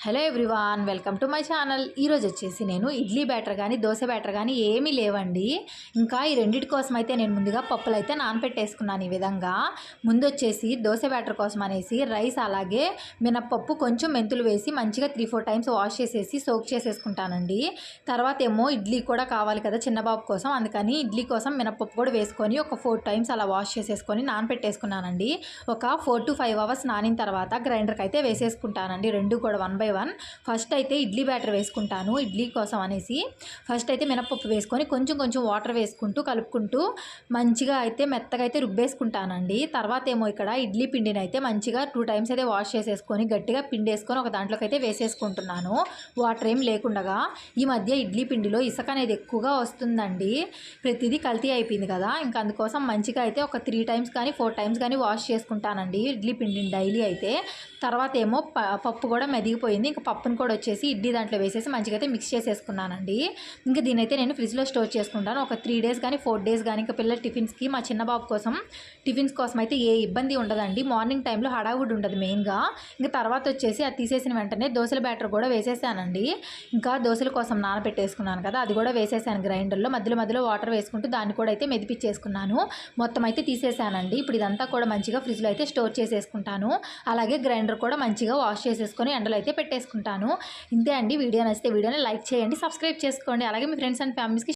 Hello everyone, welcome to my channel. ఈరోజు వచ్చేసి నేను ఇడ్లీ బ్యాటర్ కానీ దోశ బ్యాటర్ కానీ ఏమీ లేవండి. ఇంకా ఈ రెండింటి కోసం అయితే నేను ముందుగా పప్పులు అయితే నానపెట్టేసుకున్నాను. ఈ విధంగా ముందు వచ్చేసి దోశ బ్యాటర్ కోసం అనేసి రైస్ అలాగే మినప్పప్పు కొంచెం మెంతులు వేసి మంచిగా 3-4 టైమ్స్ వాష్ చేసేసి సోక్ చేసేసుకుంటానండి. తర్వాత ఏమో ఇడ్లీ కూడా కావాలి కదా చిన్నబాబు కోసం, అందుకని ఇడ్లీ కోసం మినప్పప్పు కూడా వేసుకొని ఒక 4 టైమ్స్ అలా వాష్ చేసేసుకొని నానపెట్టేసుకున్నానండి. ఒక 4 to 5 అవర్స్ నానిన తర్వాత గ్రైండర్కి అయితే వేసేసుకుంటానండి. రెండు కూడా 1 by 1. ఫస్ట్ అయితే ఇడ్లీ బ్యాటర్ వేసుకుంటాను. ఇడ్లీ కోసం అనేసి ఫస్ట్ అయితే మినపప్పు వేసుకొని కొంచెం కొంచెం వాటర్ వేసుకుంటూ కలుపుకుంటూ మంచిగా అయితే మెత్తగా అయితే రుబ్బేసుకుంటానండి. తర్వాత ఏమో ఇక్కడ ఇడ్లీ పిండిని అయితే మంచిగా 2 టైమ్స్ అయితే వాష్ చేసేసుకొని గట్టిగా పిండి వేసుకొని ఒక దాంట్లోకి అయితే వేసేసుకుంటున్నాను, వాటర్ ఏం లేకుండా. ఈ మధ్య ఇడ్లీ పిండిలో ఇసుక అనేది ఎక్కువగా వస్తుందండి, ప్రతిదీ కల్తీ అయిపోయింది కదా. ఇంకా అందుకోసం మంచిగా అయితే ఒక 3 టైమ్స్ కానీ 4 టైమ్స్ కానీ వాష్ చేసుకుంటానండి ఇడ్లీ పిండిని డైలీ అయితే. తర్వాత ఏమో పప్పు కూడా మెదిగిపోయింది. ఇంకా పప్పును కూడా వచ్చేసి ఇడ్లీ దాంట్లో వేసేసి మంచిగా అయితే మిక్స్ చేసేసుకున్నానండి. ఇంకా దీనైతే నేను ఫ్రిడ్జ్లో స్టోర్ చేసుకుంటాను. ఒక 3 days కానీ 4 days కానీ. ఇంకా పిల్లల టిఫిన్స్కి మా చిన్న బాబు కోసం టిఫిన్స్ కోసం అయితే ఏ ఇబ్బంది ఉండదండి. మార్నింగ్ టైంలో హడావుడి ఉండదు మెయిన్గా. ఇంకా తర్వాత వచ్చేసి అది తీసేసిన వెంటనే దోశల బ్యాటర్ కూడా వేసేసానండి. ఇంకా దోశల కోసం నానబెట్టేసుకున్నాను కదా, అది కూడా వేసేసాను గ్రైండర్లో. మధ్యలో మధ్యలో వాటర్ వేసుకుంటూ దాన్ని కూడా అయితే మెదిపించేసుకున్నాను. మొత్తం అయితే తీసేసానండి. ఇప్పుడు ఇదంతా కూడా మంచిగా ఫ్రిడ్జ్లో అయితే స్టోర్ చేసేసుకుంటాను. అలాగే గ్రైండర్ కూడా మంచిగా వాష్ చేసేసుకొని ఎండలో అయితే పెట్టేసుకుంటాను. ఇంతే అండి. వీడియో నచ్చితే వీడియోని లైక్ చేయండి, సబ్స్క్రైబ్ చేసుకోండి. అలాగే మీ ఫ్రెండ్స్ అండ్ ఫ్యామిలీస్కి